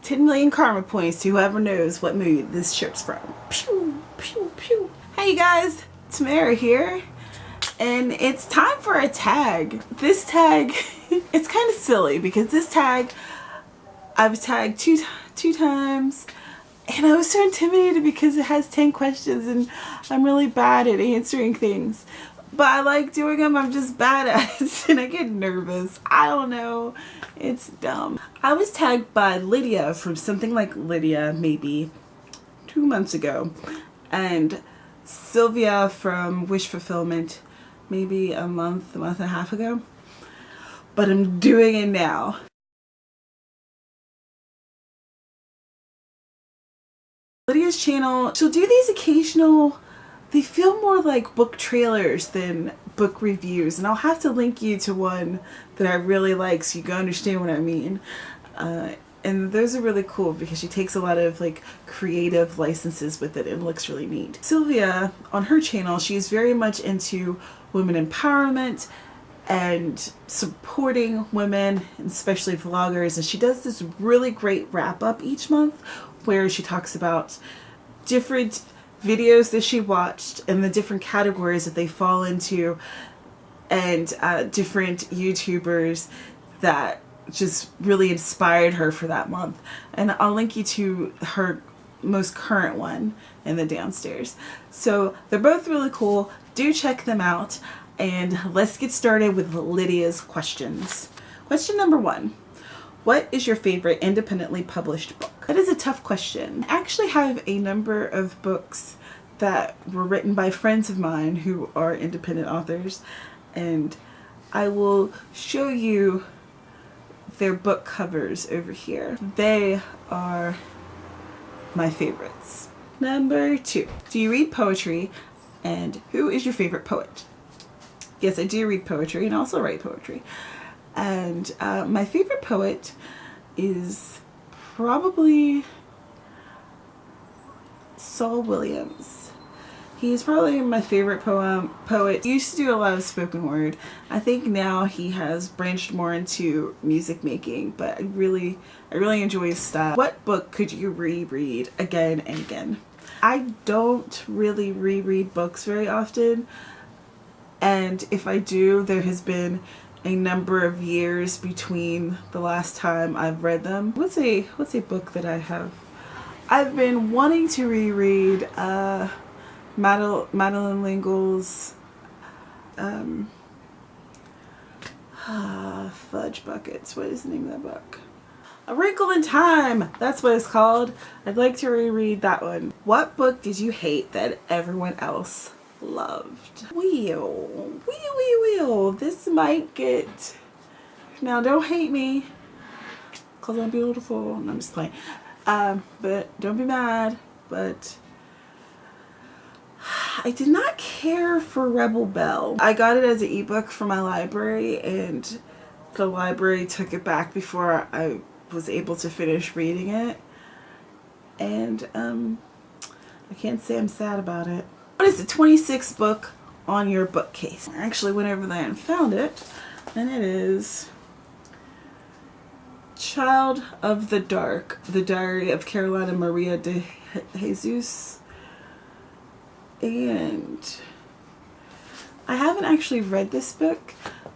10 million karma points to whoever knows what movie this shirt's from. Pew, pew, pew. Hey you guys, Tamara here. And it's time for a tag. This tag, it's kind of silly because this tag, I've tagged two times. And I was so intimidated because it has 10 questions and I'm really bad at answering things. But I like doing them, I'm just bad at it and I get nervous. I don't know, it's dumb. I was tagged by Lydia from Something Like Lydia maybe 2 months ago. And Sylvia from Wish Fulfillment maybe a month and a half ago. But I'm doing it now. Lydia's channel, she'll do these occasional, they feel more like book trailers than book reviews, and I'll have to link you to one that I really like so you can understand what I mean. And those are really cool because she takes a lot of like creative licenses with it and it looks really neat. Sylvia, on her channel, she's very much into women empowerment and supporting women, especially vloggers, and she does this really great wrap up each month where she talks about different videos that she watched and the different categories that they fall into, and different YouTubers that just really inspired her for that month. And I'll link you to her most current one in the downstairs. So they're both really cool. Do check them out. And let's get started with Lydia's questions. Question number 1. What is your favorite independently published book? That is a tough question. I actually have a number of books that were written by friends of mine who are independent authors, and I will show you their book covers over here. They are my favorites. Number 2. Do you read poetry, and who is your favorite poet? Yes, I do read poetry and also write poetry. And my favorite poet is probably Saul Williams. He's probably my favorite poet. He used to do a lot of spoken word. I think now he has branched more into music making, but I really enjoy his style. What book could you reread again and again? I don't really reread books very often, and if I do, there has been a number of years between the last time I've read them. What's a book that I have? I've been wanting to reread Madeleine L'Engle's Fudge Buckets. What is the name of that book? A Wrinkle in Time. That's what it's called. I'd like to reread that one. What book did you hate that everyone else loved? Wheel. This might get... Now don't hate me, because I'm beautiful. No, I'm just playing. But don't be mad. But I did not care for Rebel Belle. I got it as an ebook from my library, and the library took it back before I was able to finish reading it. And I can't say I'm sad about it. What is the 26th book on your bookcase? I actually went over there and found it, and it is Child of the Dark, The Diary of Carolina Maria de Jesus. And I haven't actually read this book.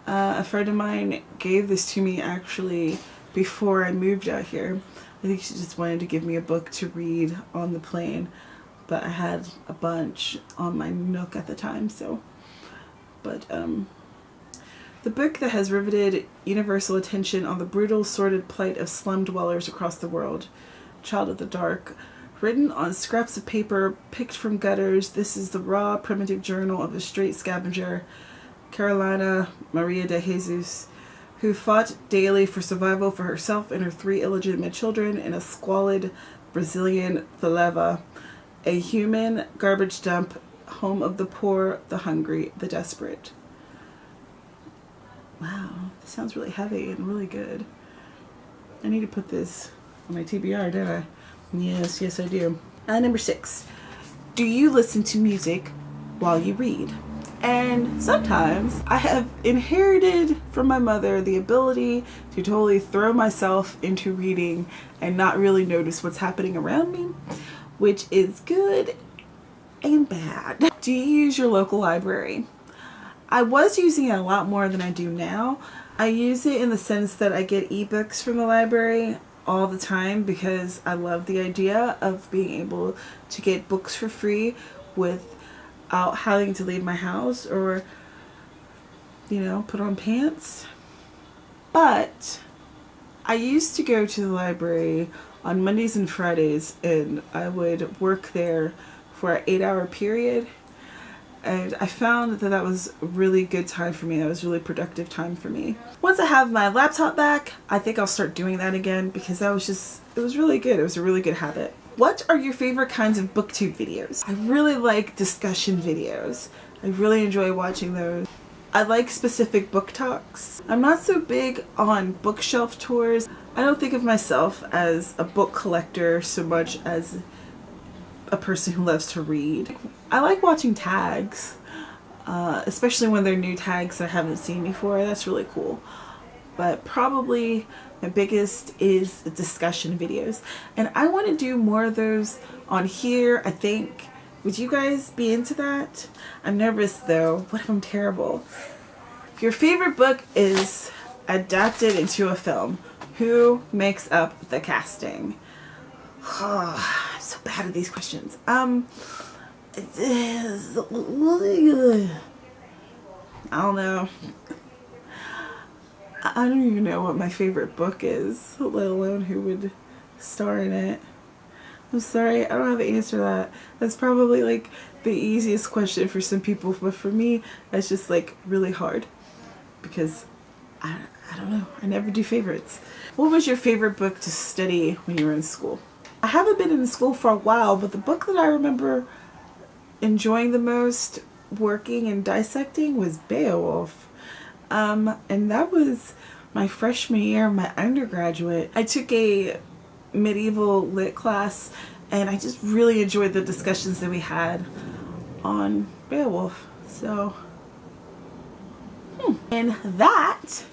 A friend of mine gave this to me actually before I moved out here. I think she just wanted to give me a book to read on the plane, but I had a bunch on my Nook at the time, so. But the book that has riveted universal attention on the brutal, sordid plight of slum dwellers across the world, Child of the Dark. Written on scraps of paper picked from gutters, this is the raw, primitive journal of a straight scavenger, Carolina Maria de Jesus, who fought daily for survival for herself and her 3 illegitimate children in a squalid Brazilian favela, a human garbage dump, home of the poor, the hungry, the desperate. Wow, this sounds really heavy and really good. I need to put this on my TBR, don't I? Yes, I do. Number 6. Do you listen to music while you read? And sometimes I have inherited from my mother the ability to totally throw myself into reading and not really notice what's happening around me, which is good and bad. Do you use your local library? I was using it a lot more than I do now. I use it in the sense that I get ebooks from the library all the time because I love the idea of being able to get books for free without having to leave my house or, you know, put on pants. But I used to go to the library on Mondays and Fridays, and I would work there for an 8-hour period. And I found that that was a really good time for me. That was really productive time for me. Once I have my laptop back, I think I'll start doing that again because that was just, it was really good. It was a really good habit. What are your favorite kinds of BookTube videos? I really like discussion videos. I really enjoy watching those. I like specific book talks. I'm not so big on bookshelf tours. I don't think of myself as a book collector so much as a person who loves to read. I like watching tags, especially when they're new tags I haven't seen before. That's really cool. But probably my biggest is the discussion videos. And I want to do more of those on here, I think. Would you guys be into that? I'm nervous though. What if I'm terrible? If your favorite book is adapted into a film, who makes up the casting? Oh, I'm so bad at these questions. I don't know. I don't even know what my favorite book is, let alone who would star in it. I'm sorry, I don't have an answer to that. That's probably like the easiest question for some people, but for me, that's just like really hard because I don't know. I never do favorites. What was your favorite book to study when you were in school? I haven't been in school for a while, but the book that I remember enjoying the most working and dissecting was Beowulf. And that was my freshman year of my undergraduate. I took a medieval lit class and I just really enjoyed the discussions that we had on Beowulf. So, and that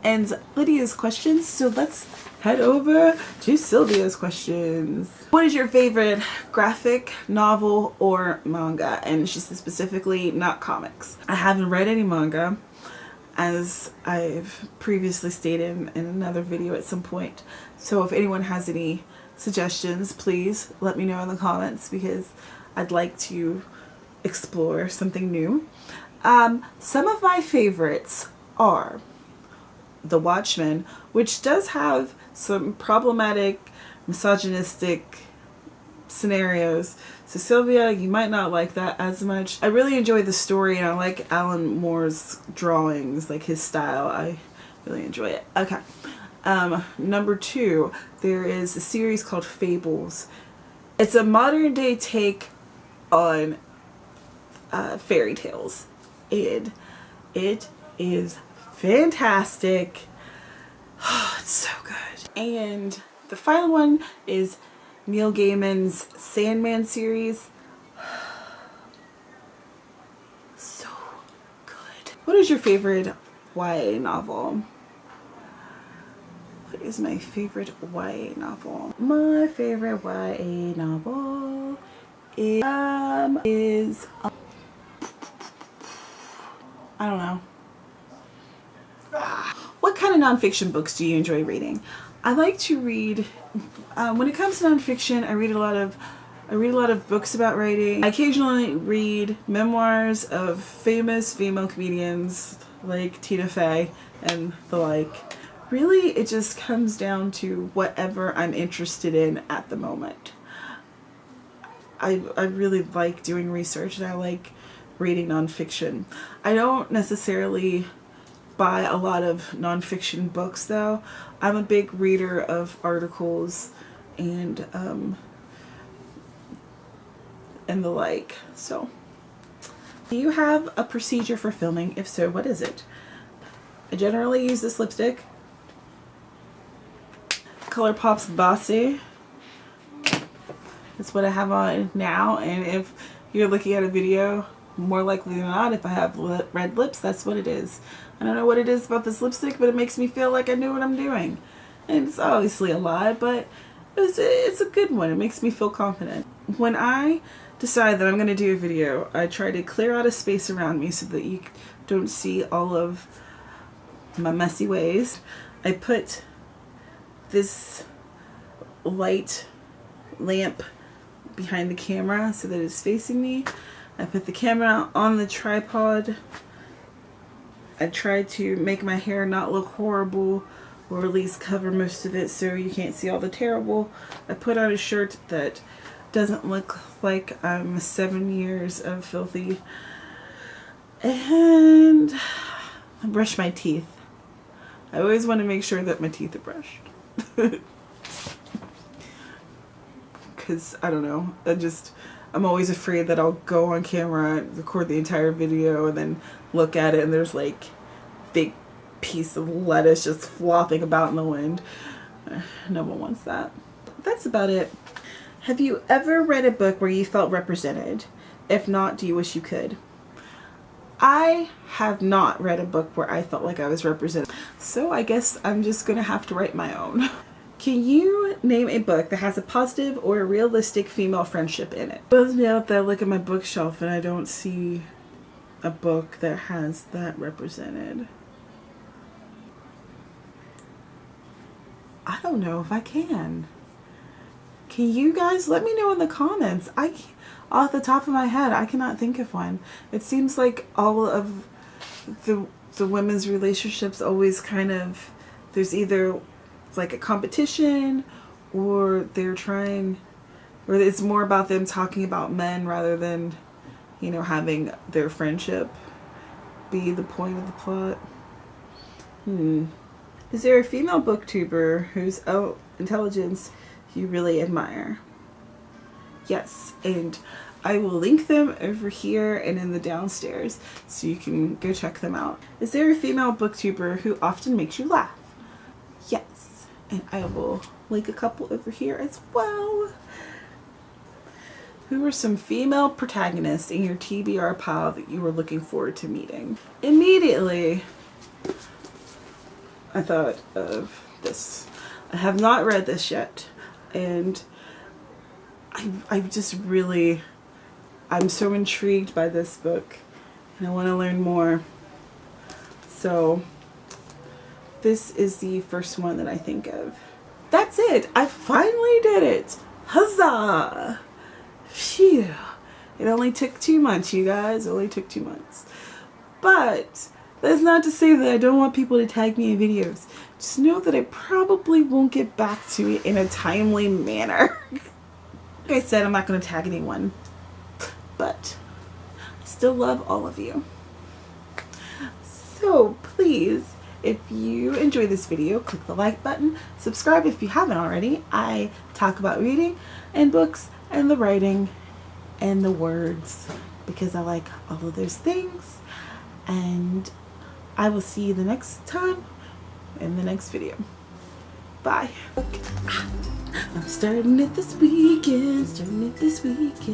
ends Lydia's questions. So let's head over to Sylvia's questions. What is your favorite graphic novel or manga? And she said specifically not comics. I haven't read any manga, as I've previously stated in another video at some point. So if anyone has any suggestions, please let me know in the comments because I'd like to explore something new. Some of my favorites are The Watchmen, which does have some problematic, misogynistic scenarios. So Sylvia, you might not like that as much. I really enjoy the story and I like Alan Moore's drawings, like his style. I really enjoy it. Okay. Number 2, there is a series called Fables. It's a modern day take on fairy tales. And it is fantastic. It's so good. And the final one is Neil Gaiman's Sandman series. So good. What is your favorite YA novel? What is my favorite YA novel? My favorite YA novel is I don't know. What kind of nonfiction books do you enjoy reading? I like to read, when it comes to nonfiction, I read a lot of books about writing. I occasionally read memoirs of famous female comedians like Tina Fey and the like. Really, it just comes down to whatever I'm interested in at the moment. I really like doing research and I like reading nonfiction. I don't necessarily buy a lot of nonfiction books though. I'm a big reader of articles and the like. So, do you have a procedure for filming? If so, what is it? I generally use this lipstick, ColourPop's Bossy. That's what I have on now, and if you're looking at a video more likely than not, if I have red lips, that's what it is. I don't know what it is about this lipstick, but it makes me feel like I know what I'm doing. And it's obviously a lie, but it's a good one. It makes me feel confident. When I decide that I'm going to do a video, I try to clear out a space around me so that you don't see all of my messy ways. I put this light lamp behind the camera so that it's facing me. I put the camera on the tripod. I try to make my hair not look horrible, or at least cover most of it so you can't see all the terrible. I put on a shirt that doesn't look like I'm 7 years of filthy. And I brush my teeth. I always want to make sure that my teeth are brushed. Because, I don't know, I'm always afraid that I'll go on camera and record the entire video and then look at it and there's like big piece of lettuce just flopping about in the wind. No one wants that. That's about it. Have you ever read a book where you felt represented? If not, do you wish you could? I have not read a book where I felt like I was represented, so I guess I'm just gonna have to write my own. Can you name a book that has a positive or a realistic female friendship in it? Buzz me out that I look at my bookshelf and I don't see a book that has that represented. I don't know if I can. Can you guys let me know in the comments? Off the top of my head, I cannot think of one. It seems like all of the women's relationships always kind of, there's either like a competition or they're trying, or it's more about them talking about men rather than, you know, having their friendship be the point of the plot. Is there a female booktuber whose intelligence you really admire? Yes, and I will link them over here and in the downstairs so you can go check them out. Is there a female booktuber who often makes you laugh? Yes, and I will link a couple over here as well. Who are some female protagonists in your TBR pile that you were looking forward to meeting? Immediately, I thought of this. I have not read this yet, and I'm so intrigued by this book and I want to learn more. So this is the first one that I think of. That's it. I finally did it. Huzzah! Phew. It only took 2 months, you guys. It only took 2 months. But that's not to say that I don't want people to tag me in videos. Just know that I probably won't get back to it in a timely manner. Like I said, I'm not going to tag anyone, but I still love all of you. So please, if you enjoyed this video, click the like button, subscribe if you haven't already. I talk about reading and books and the writing and the words because I like all of those things, and I will see you the next time in the next video. Bye. I'm starting it this weekend.